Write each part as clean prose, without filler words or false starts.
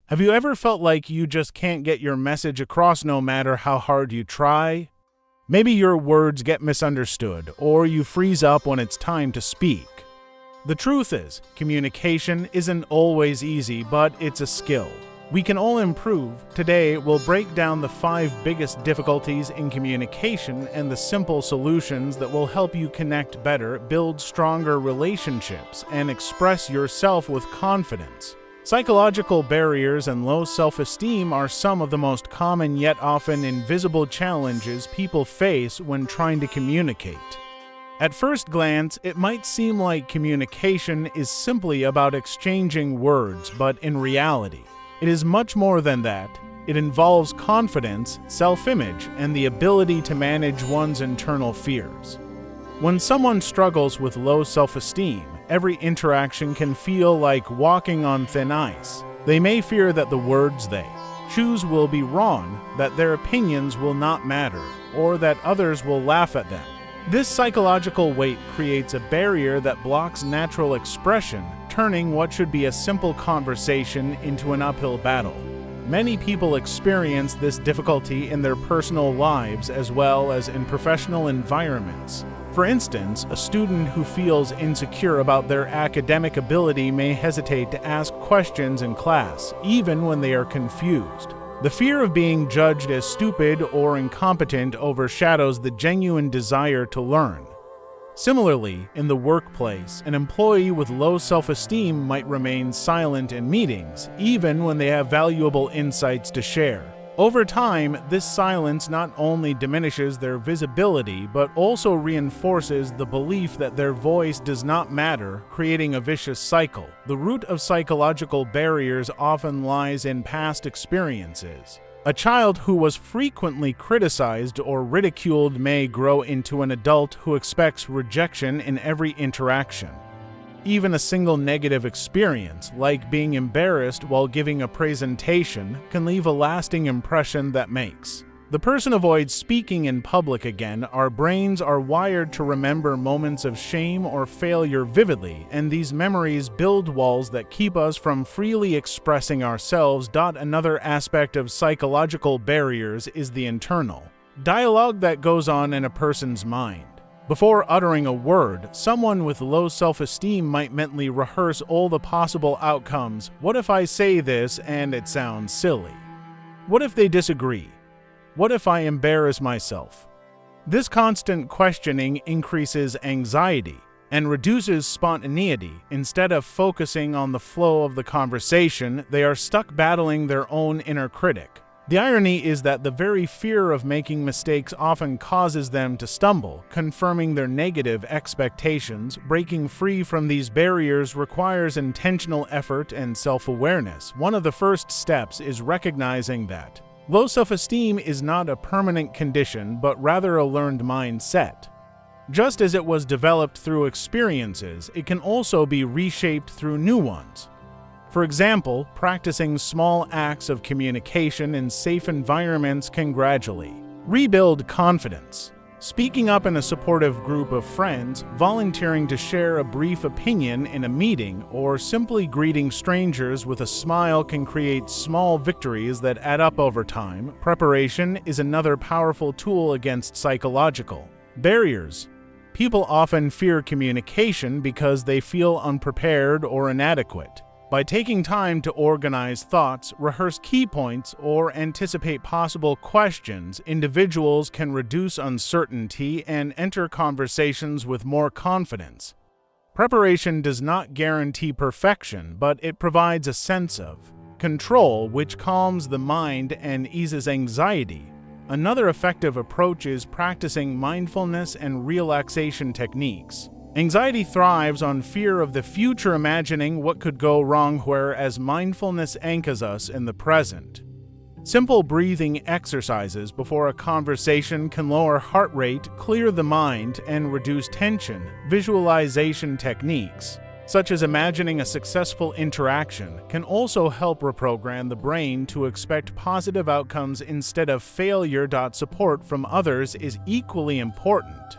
Have you ever felt like you just can't get your message across no matter how hard you try? Maybe your words get misunderstood, or you freeze up when it's time to speak. The truth is, communication isn't always easy, but it's a skill we can all improve. Today, we'll break down the 5 biggest difficulties in communication and the simple solutions that will help you connect better, build stronger relationships, and express yourself with confidence. Psychological barriers and low self-esteem are some of the most common yet often invisible challenges people face when trying to communicate. At first glance, it might seem like communication is simply about exchanging words, but in reality, it is much more than that. It involves confidence, self-image, and the ability to manage one's internal fears. When someone struggles with low self-esteem, every interaction can feel like walking on thin ice. They may fear that the words they choose will be wrong, that their opinions will not matter, or that others will laugh at them. This psychological weight creates a barrier that blocks natural expression, turning what should be a simple conversation into an uphill battle. Many people experience this difficulty in their personal lives as well as in professional environments. For instance, a student who feels insecure about their academic ability may hesitate to ask questions in class, even when they are confused. The fear of being judged as stupid or incompetent overshadows the genuine desire to learn. Similarly, in the workplace, an employee with low self-esteem might remain silent in meetings, even when they have valuable insights to share. Over time, this silence not only diminishes their visibility, but also reinforces the belief that their voice does not matter, creating a vicious cycle. The root of psychological barriers often lies in past experiences. A child who was frequently criticized or ridiculed may grow into an adult who expects rejection in every interaction. Even a single negative experience, like being embarrassed while giving a presentation, can leave a lasting impression that makes the person avoids speaking in public again. Our brains are wired to remember moments of shame or failure vividly, and these memories build walls that keep us from freely expressing ourselves. Another aspect of psychological barriers is the internal dialogue that goes on in a person's mind. Before uttering a word, someone with low self-esteem might mentally rehearse all the possible outcomes. What if I say this and it sounds silly? What if they disagree? What if I embarrass myself? This constant questioning increases anxiety and reduces spontaneity. Instead of focusing on the flow of the conversation, they are stuck battling their own inner critic. The irony is that the very fear of making mistakes often causes them to stumble, confirming their negative expectations. Breaking free from these barriers requires intentional effort and self-awareness. One of the first steps is recognizing that low self-esteem is not a permanent condition, but rather a learned mindset. Just as it was developed through experiences, it can also be reshaped through new ones. For example, practicing small acts of communication in safe environments can gradually rebuild confidence. Speaking up in a supportive group of friends, volunteering to share a brief opinion in a meeting, or simply greeting strangers with a smile can create small victories that add up over time. Preparation is another powerful tool against psychological barriers. People often fear communication because they feel unprepared or inadequate. By taking time to organize thoughts, rehearse key points, or anticipate possible questions, individuals can reduce uncertainty and enter conversations with more confidence. Preparation does not guarantee perfection, but it provides a sense of control which calms the mind and eases anxiety. Another effective approach is practicing mindfulness and relaxation techniques. Anxiety thrives on fear of the future, imagining what could go wrong, whereas mindfulness anchors us in the present. Simple breathing exercises before a conversation can lower heart rate, clear the mind, and reduce tension. Visualization techniques, such as imagining a successful interaction, can also help reprogram the brain to expect positive outcomes instead of failure. Support from others is equally important.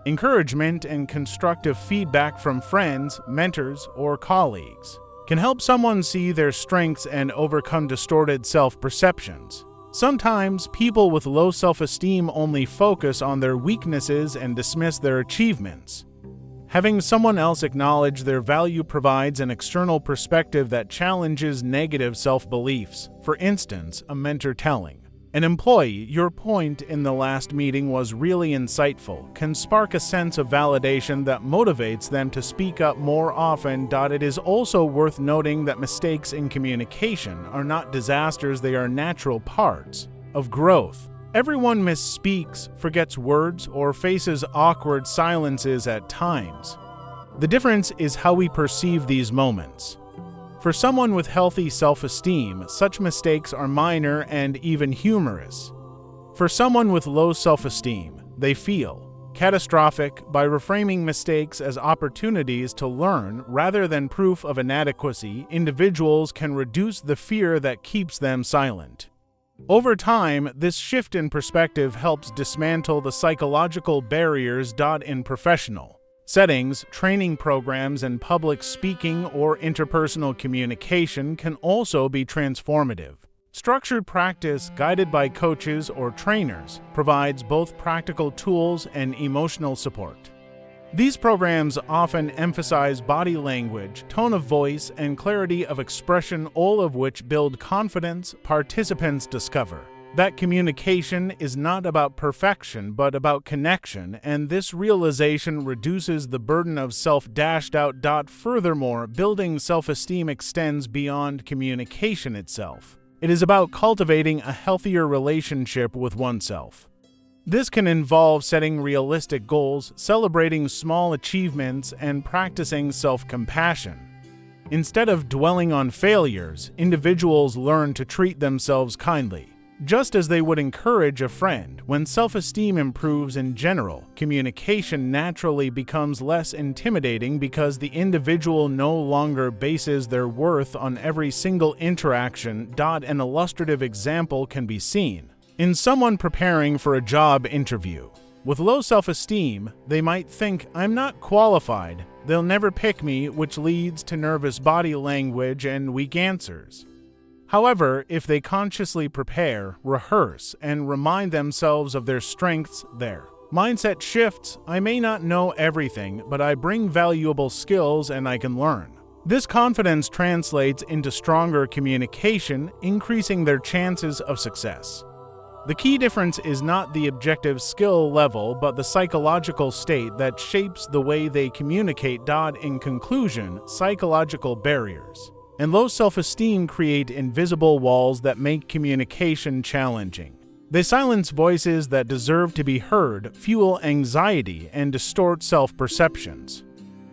Encouragement and constructive feedback from friends, mentors, or colleagues can help someone see their strengths and overcome distorted self-perceptions. Sometimes people with low self-esteem only focus on their weaknesses and dismiss their achievements. Having someone else acknowledge their value provides an external perspective that challenges negative self-beliefs. For instance, a mentor telling an employee, "Your point in the last meeting was really insightful," can spark a sense of validation that motivates them to speak up more often. It is also worth noting that mistakes in communication are not disasters, they are natural parts of growth. Everyone misspeaks, forgets words, or faces awkward silences at times. The difference is how we perceive these moments. For someone with healthy self-esteem, such mistakes are minor and even humorous. For someone with low self-esteem, they feel catastrophic. By reframing mistakes as opportunities to learn rather than proof of inadequacy, individuals can reduce the fear that keeps them silent. Over time, this shift in perspective helps dismantle the psychological barriers. In professional settings, training programs in public speaking or interpersonal communication can also be transformative. Structured practice, guided by coaches or trainers, provides both practical tools and emotional support. These programs often emphasize body language, tone of voice, and clarity of expression, all of which build confidence. Participants discover that communication is not about perfection but about connection, and this realization reduces the burden of self-doubt. Furthermore, building self-esteem extends beyond communication itself. It is about cultivating a healthier relationship with oneself. This can involve setting realistic goals, celebrating small achievements, and practicing self-compassion. Instead of dwelling on failures, individuals learn to treat themselves kindly, just as they would encourage a friend. When self-esteem improves in general, communication naturally becomes less intimidating because the individual no longer bases their worth on every single interaction. An illustrative example can be seen in someone preparing for a job interview. With low self-esteem, they might think, "I'm not qualified, they'll never pick me," which leads to nervous body language and weak answers. However, if they consciously prepare, rehearse, and remind themselves of their strengths, their mindset shifts. "I may not know everything, but I bring valuable skills and I can learn." This confidence translates into stronger communication, increasing their chances of success. The key difference is not the objective skill level, but the psychological state that shapes the way they communicate. In conclusion, psychological barriers and low self-esteem create invisible walls that make communication challenging. They silence voices that deserve to be heard, fuel anxiety, and distort self-perceptions.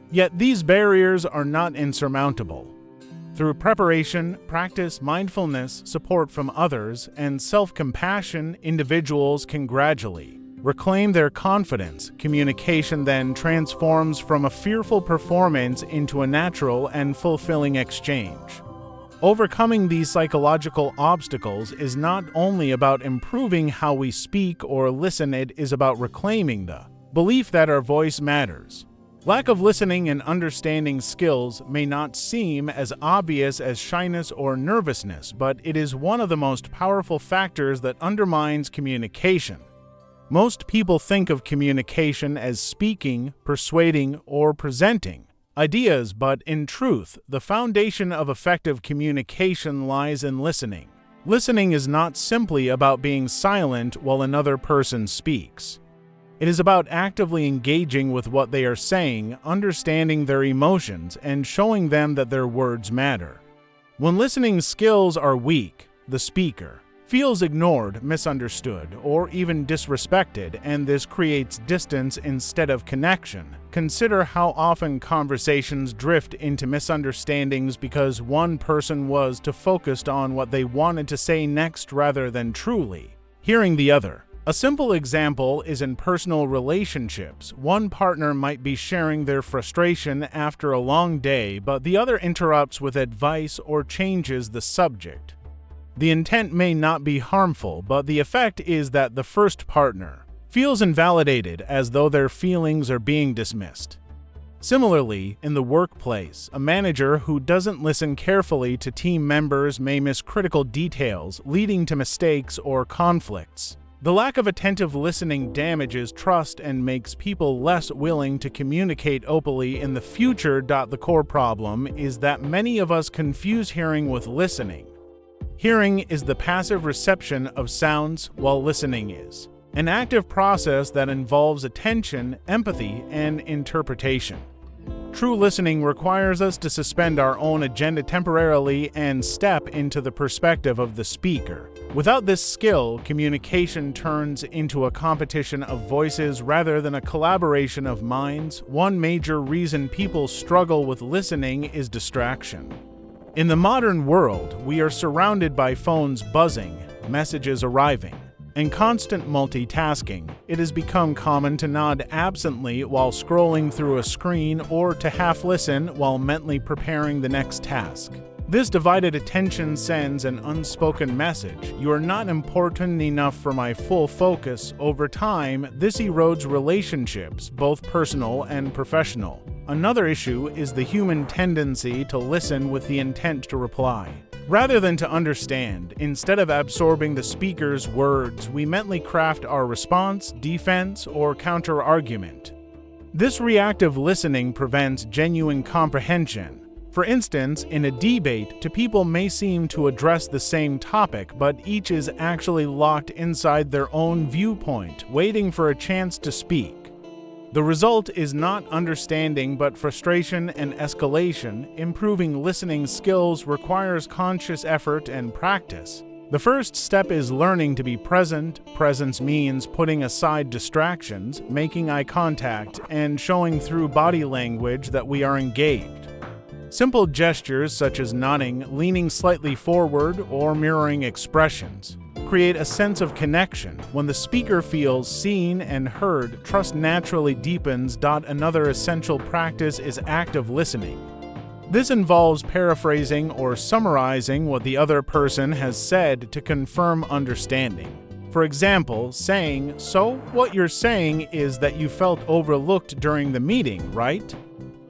Yet these barriers are not insurmountable. Through preparation, practice, mindfulness, support from others, and self-compassion, individuals can gradually reclaim their confidence. Communication then transforms from a fearful performance into a natural and fulfilling exchange. Overcoming these psychological obstacles is not only about improving how we speak or listen, it is about reclaiming the belief that our voice matters. Lack of listening and understanding skills may not seem as obvious as shyness or nervousness, but it is one of the most powerful factors that undermines communication. Most people think of communication as speaking, persuading, or presenting ideas, but in truth, the foundation of effective communication lies in listening. Listening is not simply about being silent while another person speaks. It is about actively engaging with what they are saying, understanding their emotions, and showing them that their words matter. When listening skills are weak, the speaker feels ignored, misunderstood, or even disrespected, and this creates distance instead of connection. Consider how often conversations drift into misunderstandings because one person was too focused on what they wanted to say next rather than truly hearing the other. A simple example is in personal relationships. One partner might be sharing their frustration after a long day, but the other interrupts with advice or changes the subject. The intent may not be harmful, but the effect is that the first partner feels invalidated, as though their feelings are being dismissed. Similarly, in the workplace, a manager who doesn't listen carefully to team members may miss critical details, leading to mistakes or conflicts. The lack of attentive listening damages trust and makes people less willing to communicate openly in the future. The core problem is that many of us confuse hearing with listening. Hearing is the passive reception of sounds, while listening is an active process that involves attention, empathy, and interpretation. True listening requires us to suspend our own agenda temporarily and step into the perspective of the speaker. Without this skill, communication turns into a competition of voices rather than a collaboration of minds. One major reason people struggle with listening is distraction. In the modern world, we are surrounded by phones buzzing, messages arriving, and constant multitasking. It has become common to nod absently while scrolling through a screen or to half listen while mentally preparing the next task. This divided attention sends an unspoken message: you are not important enough for my full focus. Over time, this erodes relationships, both personal and professional. Another issue is the human tendency to listen with the intent to reply, rather than to understand. Instead of absorbing the speaker's words, we mentally craft our response, defense, or counter-argument. This reactive listening prevents genuine comprehension. For instance, in a debate, two people may seem to address the same topic, but each is actually locked inside their own viewpoint, waiting for a chance to speak. The result is not understanding but frustration and escalation. Improving listening skills requires conscious effort and practice. The first step is learning to be present. Presence means putting aside distractions, making eye contact, and showing through body language that we are engaged. Simple gestures such as nodding, leaning slightly forward, or mirroring expressions create a sense of connection. When the speaker feels seen and heard, trust naturally deepens. Another essential practice is active listening. This involves paraphrasing or summarizing what the other person has said to confirm understanding. For example, saying, "So, what you're saying is that you felt overlooked during the meeting, right?"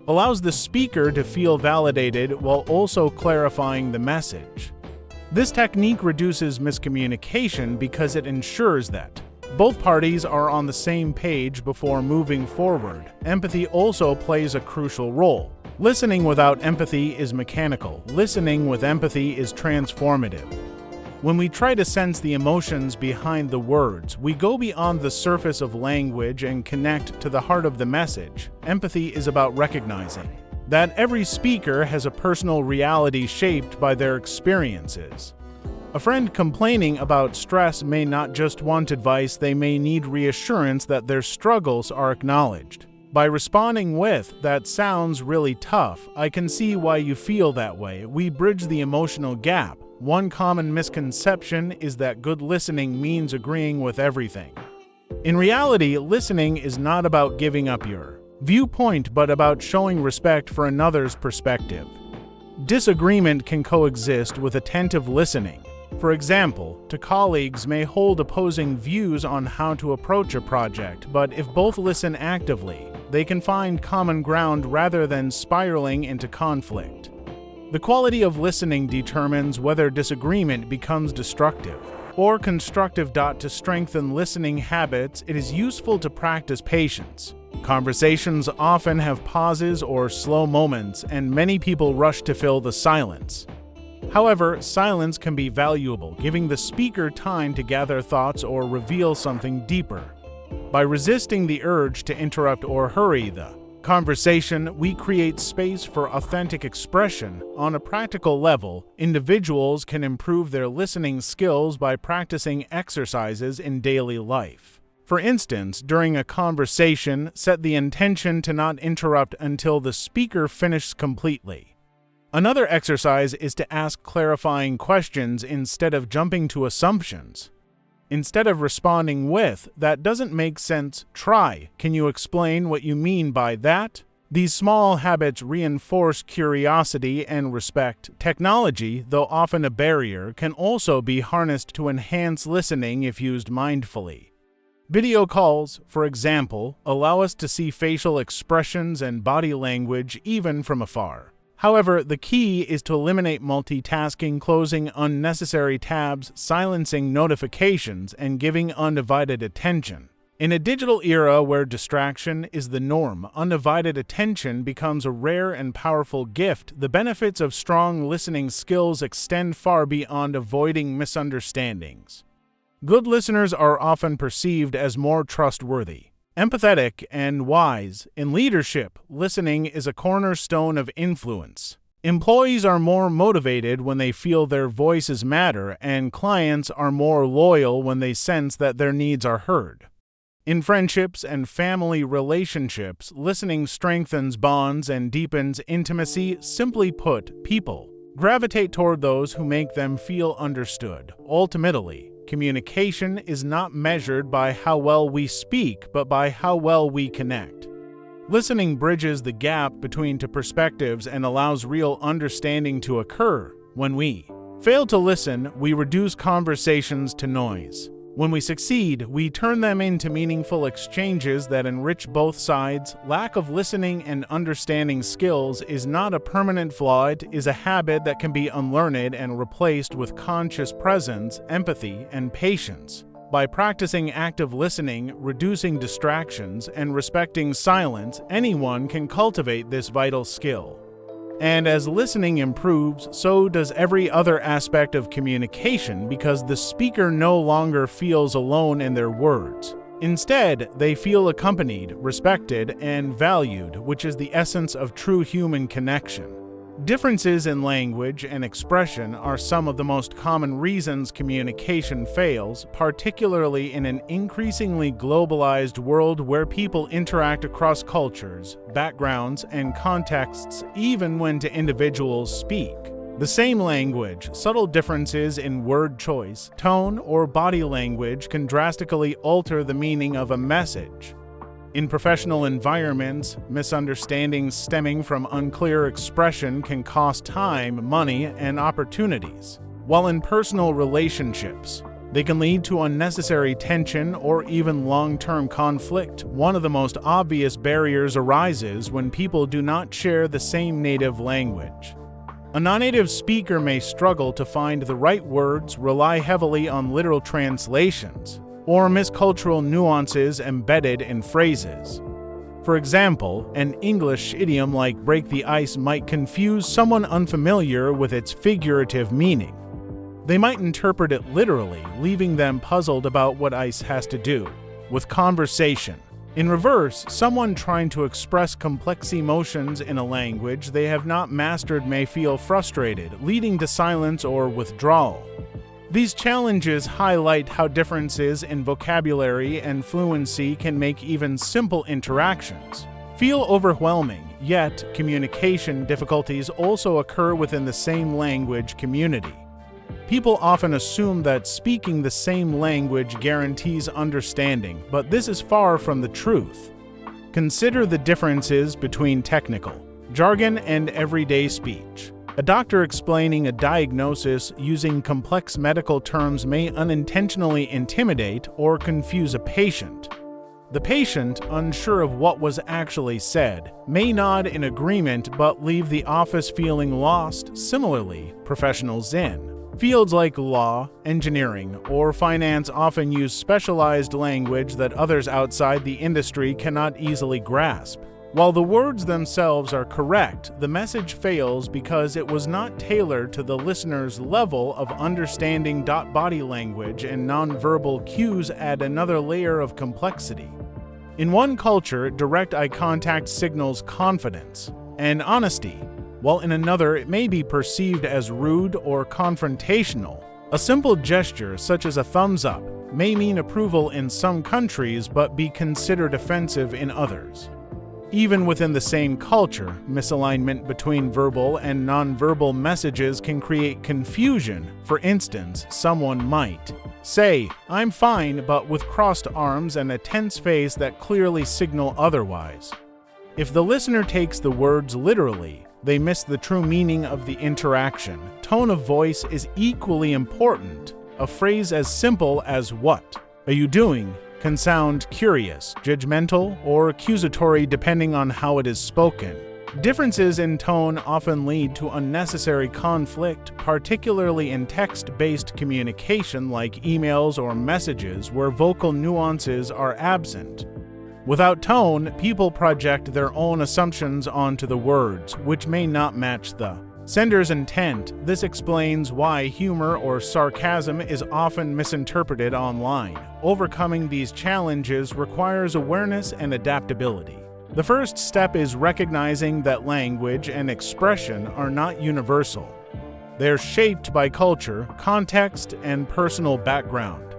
allows the speaker to feel validated while also clarifying the message. This technique reduces miscommunication because it ensures that both parties are on the same page before moving forward. Empathy also plays a crucial role. Listening without empathy is mechanical. Listening with empathy is transformative. When we try to sense the emotions behind the words, we go beyond the surface of language and connect to the heart of the message. Empathy is about recognizing that every speaker has a personal reality shaped by their experiences. A friend complaining about stress may not just want advice, they may need reassurance that their struggles are acknowledged. By responding with, "That sounds really tough, I can see why you feel that way," we bridge the emotional gap. One common misconception is that good listening means agreeing with everything. In reality, listening is not about giving up your viewpoint, but about showing respect for another's perspective. Disagreement can coexist with attentive listening. For example, two colleagues may hold opposing views on how to approach a project, but if both listen actively, they can find common ground rather than spiraling into conflict. The quality of listening determines whether disagreement becomes destructive or constructive. To strengthen listening habits, it is useful to practice patience. Conversations often have pauses or slow moments, and many people rush to fill the silence. However, silence can be valuable, giving the speaker time to gather thoughts or reveal something deeper. By resisting the urge to interrupt or hurry the conversation, we create space for authentic expression. On a practical level, individuals can improve their listening skills by practicing exercises in daily life. For instance, during a conversation, set the intention to not interrupt until the speaker finishes completely. Another exercise is to ask clarifying questions instead of jumping to assumptions. Instead of responding with, "That doesn't make sense," try, "Can you explain what you mean by that?" These small habits reinforce curiosity and respect. Technology, though often a barrier, can also be harnessed to enhance listening if used mindfully. Video calls, for example, allow us to see facial expressions and body language even from afar. However, the key is to eliminate multitasking, closing unnecessary tabs, silencing notifications, and giving undivided attention. In a digital era where distraction is the norm, undivided attention becomes a rare and powerful gift. The benefits of strong listening skills extend far beyond avoiding misunderstandings. Good listeners are often perceived as more trustworthy, empathetic, and wise. In leadership, listening is a cornerstone of influence. Employees are more motivated when they feel their voices matter, and clients are more loyal when they sense that their needs are heard. In friendships and family relationships, listening strengthens bonds and deepens intimacy. Simply put, people gravitate toward those who make them feel understood. Ultimately, communication is not measured by how well we speak, but by how well we connect. Listening bridges the gap between two perspectives and allows real understanding to occur. When we fail to listen, we reduce conversations to noise. When we succeed, we turn them into meaningful exchanges that enrich both sides. Lack of listening and understanding skills is not a permanent flaw, it is a habit that can be unlearned and replaced with conscious presence, empathy, and patience. By practicing active listening, reducing distractions, and respecting silence, anyone can cultivate this vital skill. And as listening improves, so does every other aspect of communication, because the speaker no longer feels alone in their words. Instead, they feel accompanied, respected, and valued, which is the essence of true human connection. Differences in language and expression are some of the most common reasons communication fails, particularly in an increasingly globalized world where people interact across cultures, backgrounds, and contexts, even when two individuals speak the same language. Subtle differences in word choice, tone, or body language can drastically alter the meaning of a message. In professional environments, misunderstandings stemming from unclear expression can cost time, money, and opportunities. While in personal relationships, they can lead to unnecessary tension or even long-term conflict. One of the most obvious barriers arises when people do not share the same native language. A non-native speaker may struggle to find the right words, rely heavily on literal translations, or miss cultural nuances embedded in phrases. For example, an English idiom like break the ice might confuse someone unfamiliar with its figurative meaning. They might interpret it literally, leaving them puzzled about what ice has to do with conversation. In reverse, someone trying to express complex emotions in a language they have not mastered may feel frustrated, leading to silence or withdrawal. These challenges highlight how differences in vocabulary and fluency can make even simple interactions feel overwhelming. Yet, communication difficulties also occur within the same language community. People often assume that speaking the same language guarantees understanding, but this is far from the truth. Consider the differences between technical jargon and everyday speech. A doctor explaining a diagnosis using complex medical terms may unintentionally intimidate or confuse a patient. The patient, unsure of what was actually said, may nod in agreement but leave the office feeling lost. Similarly, professionals in fields like law, engineering, or finance often use specialized language that others outside the industry cannot easily grasp. While the words themselves are correct, the message fails because it was not tailored to the listener's level of understanding. Body language and nonverbal cues add another layer of complexity. In one culture, direct eye contact signals confidence and honesty, while in another it may be perceived as rude or confrontational. A simple gesture, such as a thumbs up, may mean approval in some countries but be considered offensive in others. Even within the same culture, misalignment between verbal and nonverbal messages can create confusion. For instance, someone might say, "I'm fine," but with crossed arms and a tense face that clearly signal otherwise. If the listener takes the words literally, they miss the true meaning of the interaction. Tone of voice is equally important. A phrase as simple as "What are you doing?" can sound curious, judgmental, or accusatory depending on how it is spoken. Differences in tone often lead to unnecessary conflict, particularly in text-based communication like emails or messages where vocal nuances are absent. Without tone, people project their own assumptions onto the words, which may not match the sender's intent. This explains why humor or sarcasm is often misinterpreted online. Overcoming these challenges requires awareness and adaptability. The first step is recognizing that language and expression are not universal. They're shaped by culture, context, and personal background.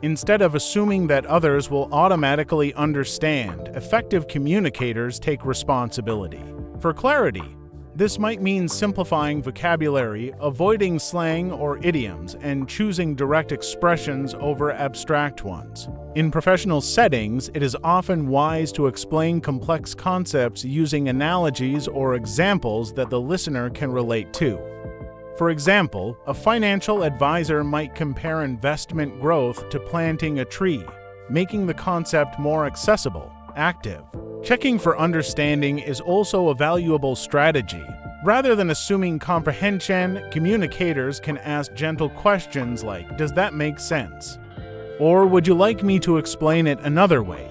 Instead of assuming that others will automatically understand, effective communicators take responsibility. For clarity, this might mean simplifying vocabulary, avoiding slang or idioms, and choosing direct expressions over abstract ones. In professional settings, it is often wise to explain complex concepts using analogies or examples that the listener can relate to. For example, a financial advisor might compare investment growth to planting a tree, making the concept more accessible, active. Checking for understanding is also a valuable strategy. Rather than assuming comprehension, communicators can ask gentle questions like, "Does that make sense?" Or, "Would you like me to explain it another way?"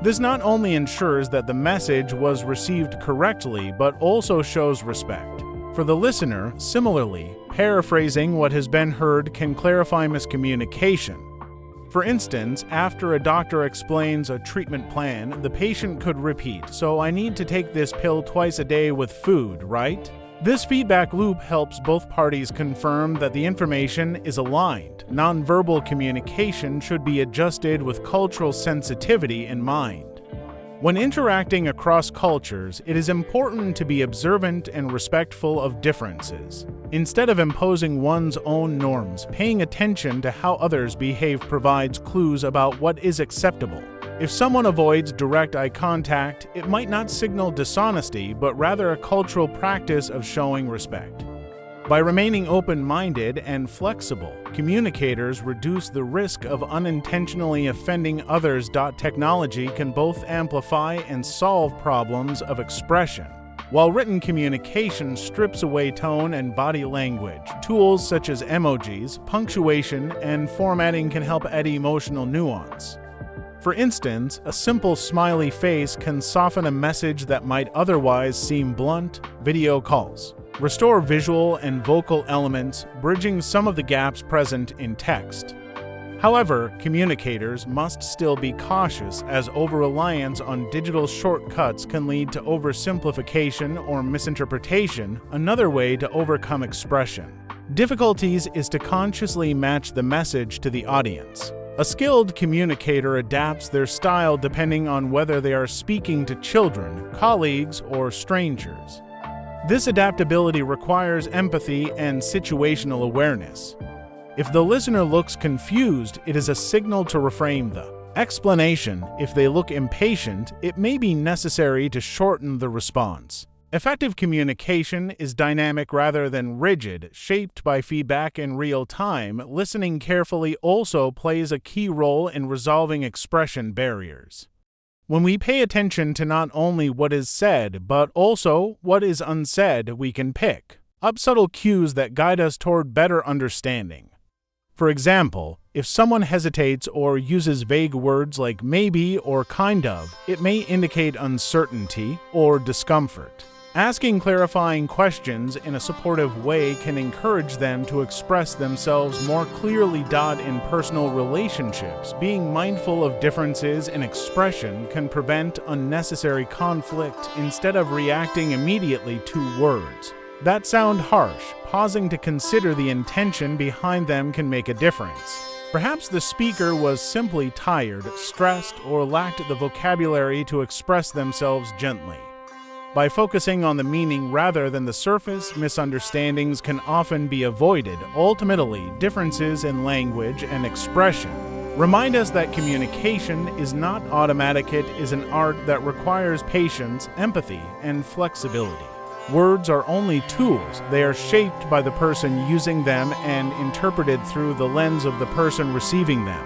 This not only ensures that the message was received correctly, but also shows respect. For the listener, similarly, paraphrasing what has been heard can clarify miscommunication. For instance, after a doctor explains a treatment plan, the patient could repeat, "So I need to take this pill twice a day with food, right?" This feedback loop helps both parties confirm that the information is aligned. Nonverbal communication should be adjusted with cultural sensitivity in mind. When interacting across cultures, it is important to be observant and respectful of differences. Instead of imposing one's own norms, paying attention to how others behave provides clues about what is acceptable. If someone avoids direct eye contact, it might not signal dishonesty, but rather a cultural practice of showing respect. By remaining open-minded and flexible, communicators reduce the risk of unintentionally offending others. Technology can both amplify and solve problems of expression, while written communication strips away tone and body language. Tools such as emojis, punctuation, and formatting can help add emotional nuance. For instance, a simple smiley face can soften a message that might otherwise seem blunt. Video calls restore visual and vocal elements, bridging some of the gaps present in text. However, communicators must still be cautious, as over-reliance on digital shortcuts can lead to oversimplification or misinterpretation, another way to overcome expression. Difficulties is to consciously match the message to the audience. A skilled communicator adapts their style depending on whether they are speaking to children, colleagues, or strangers. This adaptability requires empathy and situational awareness. If the listener looks confused, it is a signal to reframe the explanation. If they look impatient, it may be necessary to shorten the response. Effective communication is dynamic rather than rigid, shaped by feedback in real time. Listening carefully also plays a key role in resolving expression barriers. When we pay attention to not only what is said, but also what is unsaid, we can pick up subtle cues that guide us toward better understanding. For example, if someone hesitates or uses vague words like maybe or kind of, it may indicate uncertainty or discomfort. Asking clarifying questions in a supportive way can encourage them to express themselves more clearly. In personal relationships, being mindful of differences in expression can prevent unnecessary conflict. Instead of reacting immediately to words that sound harsh, pausing to consider the intention behind them can make a difference. Perhaps the speaker was simply tired, stressed, or lacked the vocabulary to express themselves gently. By focusing on the meaning rather than the surface, misunderstandings can often be avoided. Ultimately, differences in language and expression remind us that communication is not automatic. It is an art that requires patience, empathy, and flexibility. Words are only tools. They are shaped by the person using them and interpreted through the lens of the person receiving them.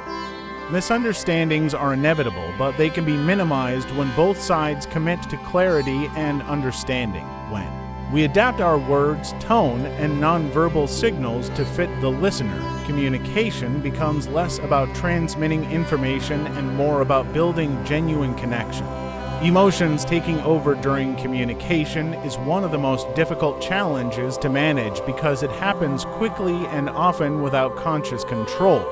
Misunderstandings are inevitable, but they can be minimized when both sides commit to clarity and understanding. When we adapt our words, tone, and nonverbal signals to fit the listener, communication becomes less about transmitting information and more about building genuine connection. Emotions taking over during communication is one of the most difficult challenges to manage because it happens quickly and often without conscious control.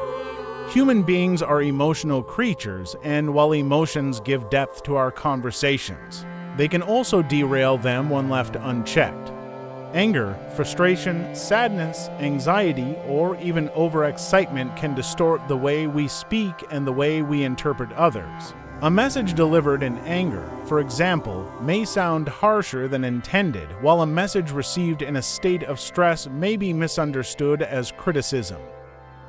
Human beings are emotional creatures, and while emotions give depth to our conversations, they can also derail them when left unchecked. Anger, frustration, sadness, anxiety, or even overexcitement can distort the way we speak and the way we interpret others. A message delivered in anger, for example, may sound harsher than intended, while a message received in a state of stress may be misunderstood as criticism.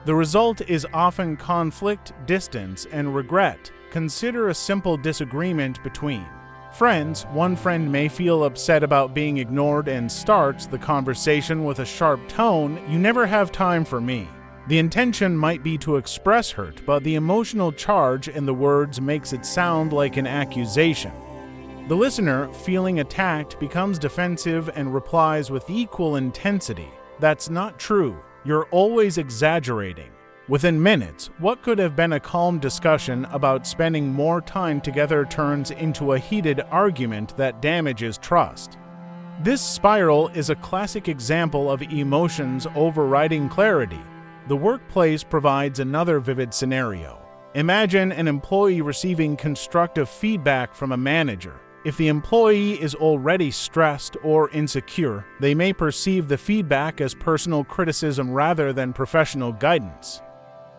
The result is often conflict, distance, and regret. Consider a simple disagreement between friends. One friend may feel upset about being ignored and starts the conversation with a sharp tone, "You never have time for me." The intention might be to express hurt, but the emotional charge in the words makes it sound like an accusation. The listener, feeling attacked, becomes defensive and replies with equal intensity, "That's not true. You're always exaggerating." Within minutes, what could have been a calm discussion about spending more time together turns into a heated argument that damages trust. This spiral is a classic example of emotions overriding clarity. The workplace provides another vivid scenario. Imagine an employee receiving constructive feedback from a manager. If the employee is already stressed or insecure, they may perceive the feedback as personal criticism rather than professional guidance.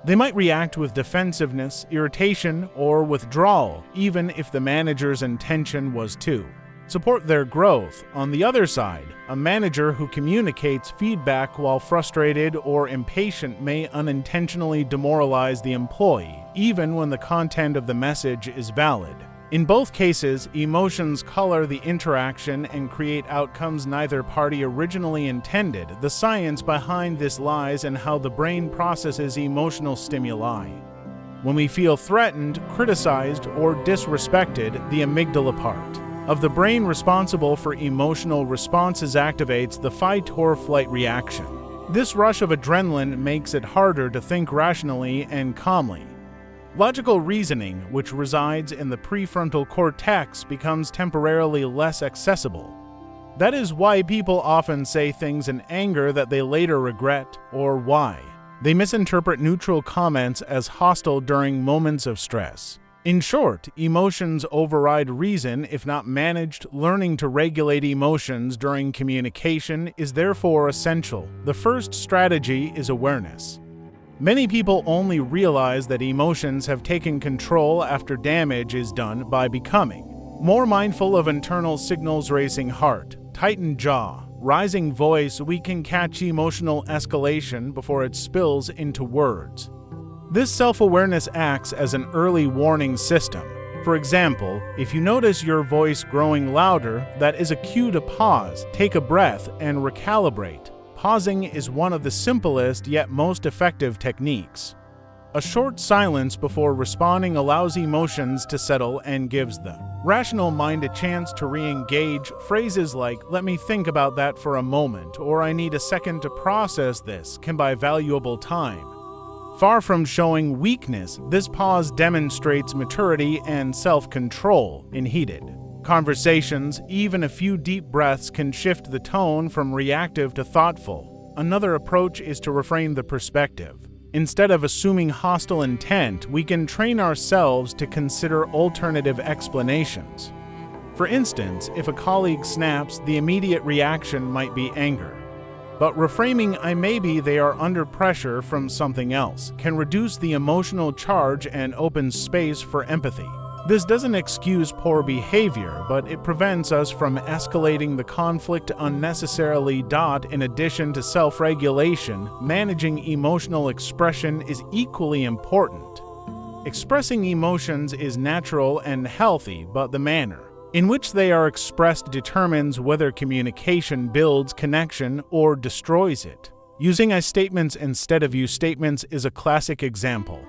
They might react with defensiveness, irritation, or withdrawal, even if the manager's intention was to support their growth. On the other side, a manager who communicates feedback while frustrated or impatient may unintentionally demoralize the employee, even when the content of the message is valid. In both cases, emotions color the interaction and create outcomes neither party originally intended. The science behind this lies in how the brain processes emotional stimuli. When we feel threatened, criticized, or disrespected, the amygdala part of the brain responsible for emotional responses activates the fight or flight reaction. This rush of adrenaline makes it harder to think rationally and calmly. Logical reasoning, which resides in the prefrontal cortex, becomes temporarily less accessible. That is why people often say things in anger that they later regret, or why they misinterpret neutral comments as hostile during moments of stress. In short, emotions override reason if not managed. Learning to regulate emotions during communication is therefore essential. The first strategy is awareness. Many people only realize that emotions have taken control after damage is done. By becoming more mindful of internal signals, racing heart, tightened jaw, rising voice, we can catch emotional escalation before it spills into words. This self-awareness acts as an early warning system. For example, if you notice your voice growing louder, that is a cue to pause, take a breath, and recalibrate. Pausing is one of the simplest yet most effective techniques. A short silence before responding allows emotions to settle and gives the rational mind a chance to re-engage. Phrases like, "Let me think about that for a moment," or "I need a second to process this," can buy valuable time. Far from showing weakness, this pause demonstrates maturity and self-control. In heated conversations, even a few deep breaths can shift the tone from reactive to thoughtful. Another approach is to reframe the perspective. Instead of assuming hostile intent, we can train ourselves to consider alternative explanations. For instance, if a colleague snaps, the immediate reaction might be anger. But reframing maybe they are under pressure from something else can reduce the emotional charge and open space for empathy. This doesn't excuse poor behavior, but it prevents us from escalating the conflict unnecessarily. In addition to self-regulation, managing emotional expression is equally important. Expressing emotions is natural and healthy, but the manner in which they are expressed determines whether communication builds connection or destroys it. Using I statements instead of you statements is a classic example.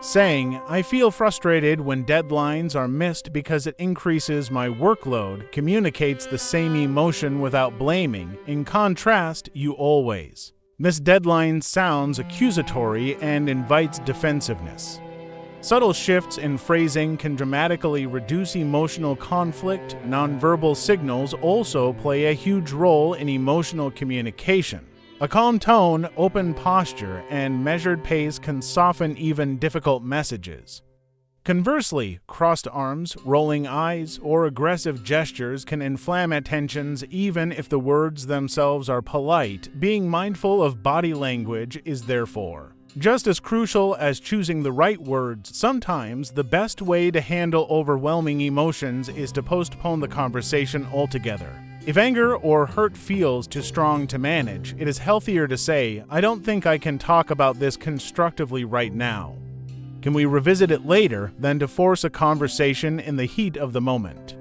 Saying, "I feel frustrated when deadlines are missed because it increases my workload," communicates the same emotion without blaming. In contrast, "you always miss deadlines" sounds accusatory and invites defensiveness. Subtle shifts in phrasing can dramatically reduce emotional conflict. Nonverbal signals also play a huge role in emotional communication. A calm tone, open posture, and measured pace can soften even difficult messages. Conversely, crossed arms, rolling eyes, or aggressive gestures can inflame tensions even if the words themselves are polite. Being mindful of body language is therefore just as crucial as choosing the right words. Sometimes the best way to handle overwhelming emotions is to postpone the conversation altogether. If anger or hurt feels too strong to manage, it is healthier to say, "I don't think I can talk about this constructively right now. Can we revisit it later?" than to force a conversation in the heat of the moment.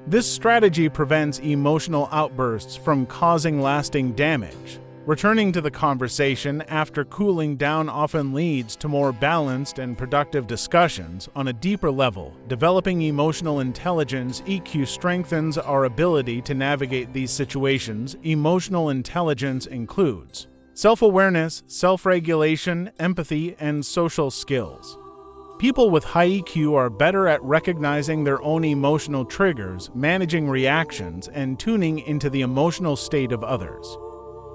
This strategy prevents emotional outbursts from causing lasting damage. Returning to the conversation after cooling down often leads to more balanced and productive discussions. On a deeper level, developing emotional intelligence (EQ) strengthens our ability to navigate these situations. Emotional intelligence includes self-awareness, self-regulation, empathy, and social skills. People with high EQ are better at recognizing their own emotional triggers, managing reactions, and tuning into the emotional state of others.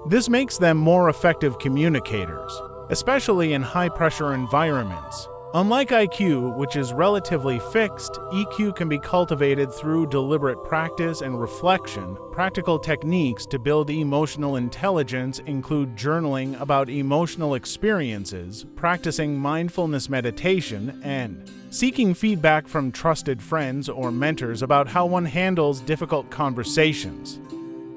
This makes them more effective communicators, especially in high-pressure environments. Unlike IQ, which is relatively fixed, EQ can be cultivated through deliberate practice and reflection. Practical techniques to build emotional intelligence include journaling about emotional experiences, practicing mindfulness meditation, and seeking feedback from trusted friends or mentors about how one handles difficult conversations.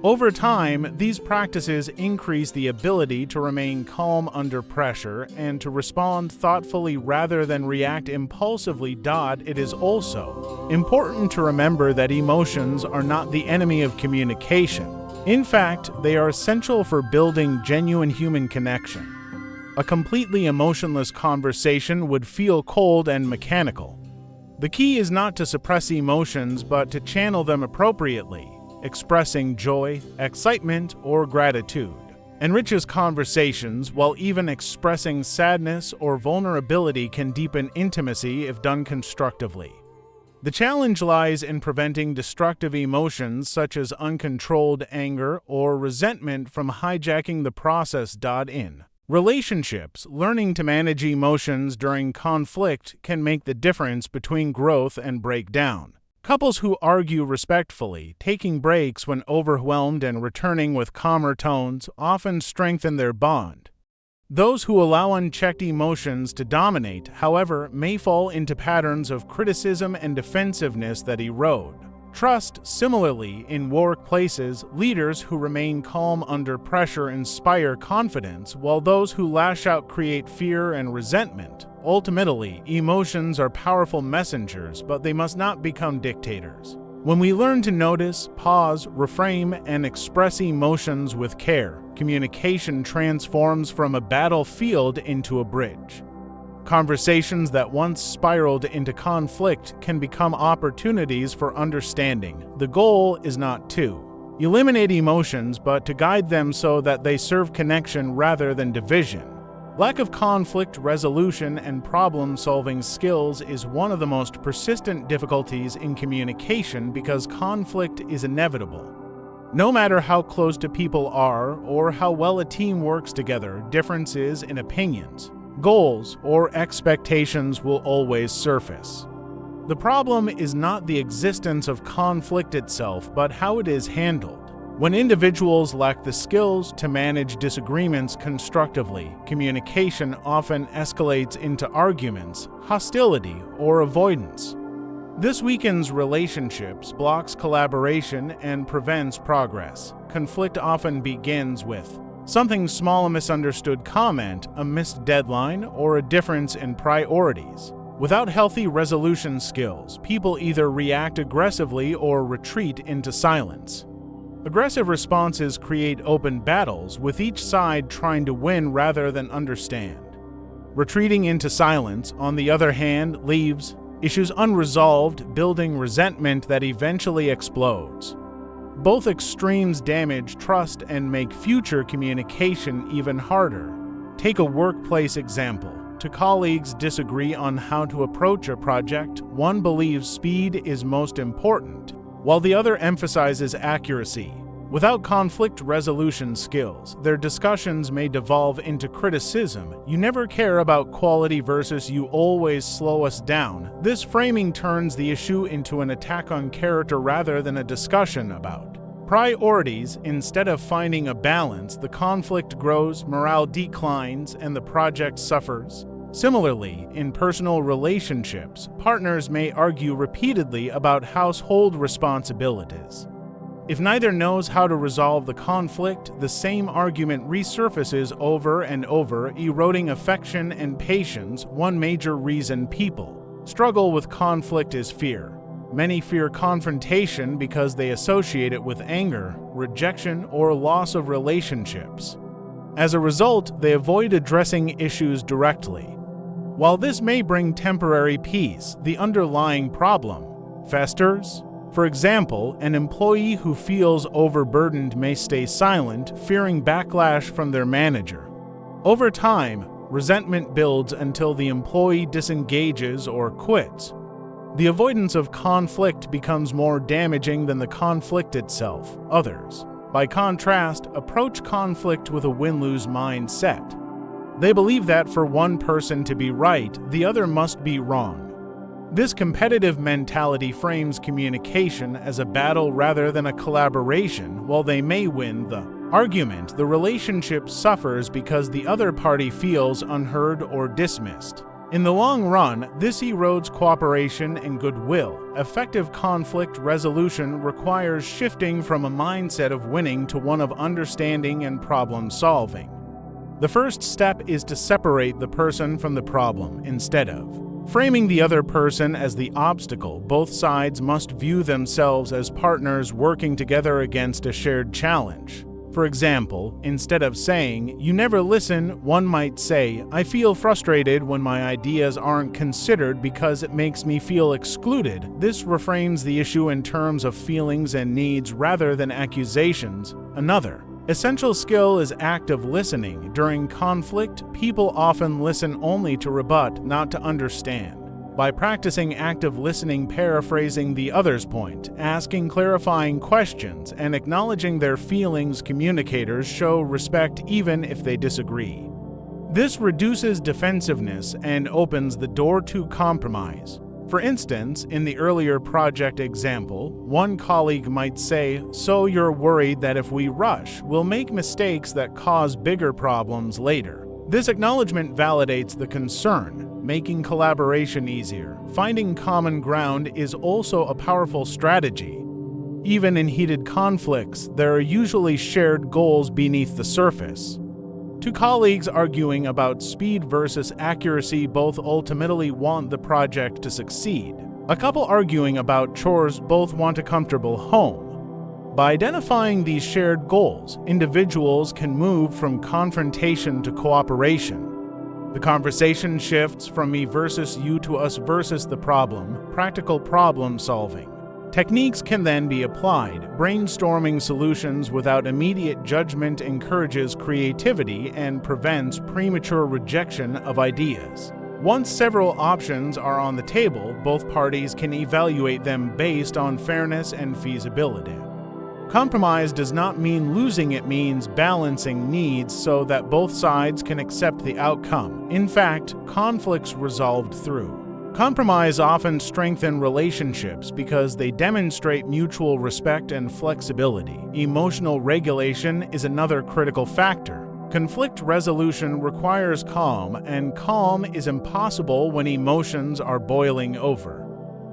Over time, these practices increase the ability to remain calm under pressure and to respond thoughtfully rather than react impulsively. It is also important to remember that emotions are not the enemy of communication. In fact, they are essential for building genuine human connection. A completely emotionless conversation would feel cold and mechanical. The key is not to suppress emotions but to channel them appropriately. Expressing joy, excitement, or gratitude enriches conversations, while even expressing sadness or vulnerability can deepen intimacy if done constructively. The challenge lies in preventing destructive emotions such as uncontrolled anger or resentment from hijacking the process. In relationships, learning to manage emotions during conflict can make the difference between growth and breakdown. Couples who argue respectfully, taking breaks when overwhelmed and returning with calmer tones often strengthen their bond. Those who allow unchecked emotions to dominate, however, may fall into patterns of criticism and defensiveness that erode trust. Similarly, in workplaces, leaders who remain calm under pressure inspire confidence, while those who lash out create fear and resentment. Ultimately, emotions are powerful messengers, but they must not become dictators. When we learn to notice, pause, reframe, and express emotions with care, communication transforms from a battlefield into a bridge. Conversations that once spiraled into conflict can become opportunities for understanding. The goal is not to eliminate emotions, but to guide them so that they serve connection rather than division. Lack of conflict resolution and problem-solving skills is one of the most persistent difficulties in communication because conflict is inevitable. No matter how close to people are or how well a team works together, differences in opinions, goals, or expectations will always surface. The problem is not the existence of conflict itself, but how it is handled. When individuals lack the skills to manage disagreements constructively, communication often escalates into arguments, hostility, or avoidance. This weakens relationships, blocks collaboration, and prevents progress. Conflict often begins with something small, a misunderstood comment, a missed deadline, or a difference in priorities. Without healthy resolution skills, people either react aggressively or retreat into silence. Aggressive responses create open battles, with each side trying to win rather than understand. Retreating into silence, on the other hand, leaves issues unresolved, building resentment that eventually explodes. Both extremes damage trust and make future communication even harder. Take a workplace example. Two colleagues disagree on how to approach a project. One believes speed is most important, while the other emphasizes accuracy. Without conflict resolution skills, their discussions may devolve into criticism. You never care about quality versus you always slow us down. This framing turns the issue into an attack on character rather than a discussion about priorities. Instead of finding a balance, the conflict grows, morale declines, and the project suffers. Similarly, in personal relationships, partners may argue repeatedly about household responsibilities. If neither knows how to resolve the conflict, the same argument resurfaces over and over, eroding affection and patience. One major reason people struggle with conflict is fear. Many fear confrontation because they associate it with anger, rejection, or loss of relationships. As a result, they avoid addressing issues directly. While this may bring temporary peace, the underlying problem festers. For example, an employee who feels overburdened may stay silent, fearing backlash from their manager. Over time, resentment builds until the employee disengages or quits. The avoidance of conflict becomes more damaging than the conflict itself. Others, by contrast, approach conflict with a win-lose mindset. They believe that for one person to be right, the other must be wrong. This competitive mentality frames communication as a battle rather than a collaboration. While they may win the argument, the relationship suffers because the other party feels unheard or dismissed. In the long run, this erodes cooperation and goodwill. Effective conflict resolution requires shifting from a mindset of winning to one of understanding and problem-solving. The first step is to separate the person from the problem instead of framing the other person as the obstacle. Both sides must view themselves as partners working together against a shared challenge. For example, instead of saying, "You never listen," one might say, "I feel frustrated when my ideas aren't considered because it makes me feel excluded." This reframes the issue in terms of feelings and needs rather than accusations. Another essential skill is active listening. During conflict, people often listen only to rebut, not to understand. By practicing active listening, paraphrasing the other's point, asking clarifying questions, and acknowledging their feelings, communicators show respect even if they disagree. This reduces defensiveness and opens the door to compromise. For instance, in the earlier project example, one colleague might say, "So you're worried that if we rush, we'll make mistakes that cause bigger problems later." This acknowledgement validates the concern, making collaboration easier. Finding common ground is also a powerful strategy. Even in heated conflicts, there are usually shared goals beneath the surface. Two colleagues arguing about speed versus accuracy both ultimately want the project to succeed. A couple arguing about chores both want a comfortable home. By identifying these shared goals, individuals can move from confrontation to cooperation. The conversation shifts from me versus you to us versus the problem, practical problem solving. Techniques can then be applied. Brainstorming solutions without immediate judgment encourages creativity and prevents premature rejection of ideas. Once several options are on the table, both parties can evaluate them based on fairness and feasibility. Compromise does not mean losing, it means balancing needs so that both sides can accept the outcome. In fact, conflicts resolved through compromise often strengthen relationships because they demonstrate mutual respect and flexibility. Emotional regulation is another critical factor. Conflict resolution requires calm, and calm is impossible when emotions are boiling over.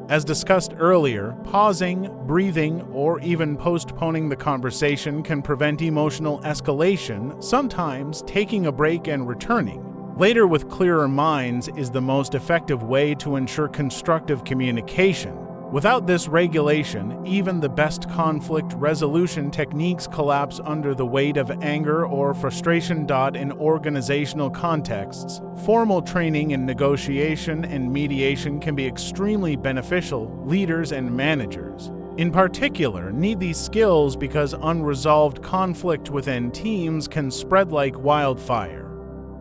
As discussed earlier, pausing, breathing, or even postponing the conversation can prevent emotional escalation. Sometimes taking a break and returning later with clearer minds is the most effective way to ensure constructive communication. Without this regulation, even the best conflict resolution techniques collapse under the weight of anger or frustration. In organizational contexts, formal training in negotiation and mediation can be extremely beneficial. Leaders and managers, in particular, need these skills because unresolved conflict within teams can spread like wildfire.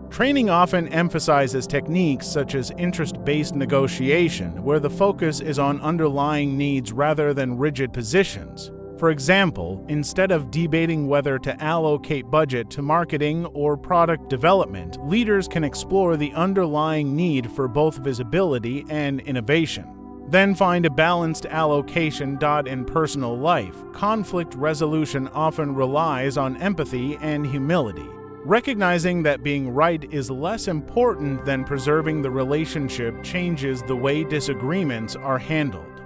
Training often emphasizes techniques such as interest-based negotiation, where the focus is on underlying needs rather than rigid positions. For example, instead of debating whether to allocate budget to marketing or product development, leaders can explore the underlying need for both visibility and innovation. Then find a balanced allocation. In personal life, conflict resolution often relies on empathy and humility. Recognizing that being right is less important than preserving the relationship changes the way disagreements are handled.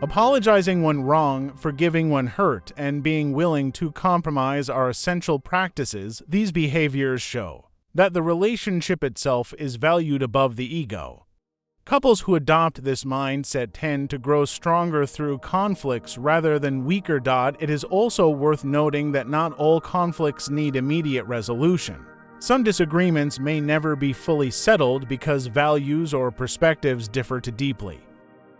Apologizing when wrong, forgiving when hurt, and being willing to compromise are essential practices. These behaviors show that the relationship itself is valued above the ego. Couples who adopt this mindset tend to grow stronger through conflicts rather than weaker. It is also worth noting that not all conflicts need immediate resolution. Some disagreements may never be fully settled because values or perspectives differ too deeply.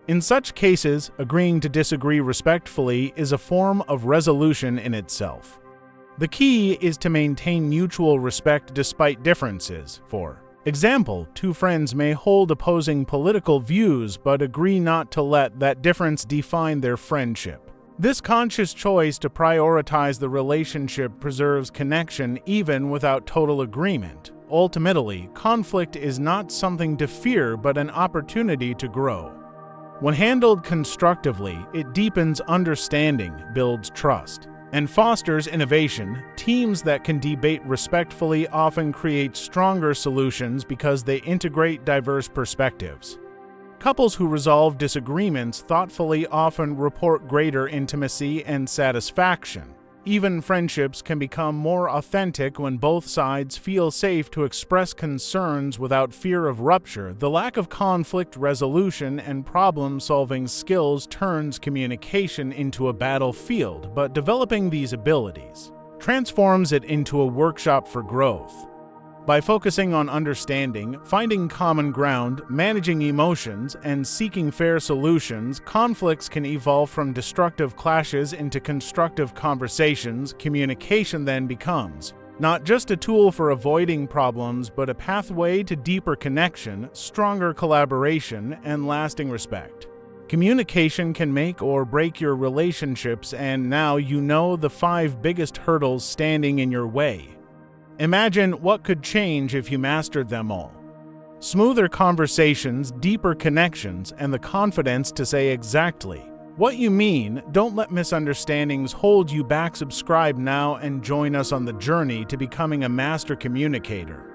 In such cases, agreeing to disagree respectfully is a form of resolution in itself. The key is to maintain mutual respect despite differences. For example, two friends may hold opposing political views but agree not to let that difference define their friendship. This conscious choice to prioritize the relationship preserves connection even without total agreement. Ultimately, conflict is not something to fear but an opportunity to grow. When handled constructively, it deepens understanding, builds trust, and fosters innovation. Teams that can debate respectfully often create stronger solutions because they integrate diverse perspectives. Couples who resolve disagreements thoughtfully often report greater intimacy and satisfaction. Even friendships can become more authentic when both sides feel safe to express concerns without fear of rupture. The lack of conflict resolution and problem-solving skills turns communication into a battlefield, but developing these abilities transforms it into a workshop for growth. By focusing on understanding, finding common ground, managing emotions, and seeking fair solutions, conflicts can evolve from destructive clashes into constructive conversations. Communication then becomes not just a tool for avoiding problems, but a pathway to deeper connection, stronger collaboration, and lasting respect. Communication can make or break your relationships, and now you know the 5 biggest hurdles standing in your way. Imagine what could change if you mastered them all. Smoother conversations, deeper connections, and the confidence to say exactly what you mean. Don't let misunderstandings hold you back. Subscribe now and join us on the journey to becoming a master communicator.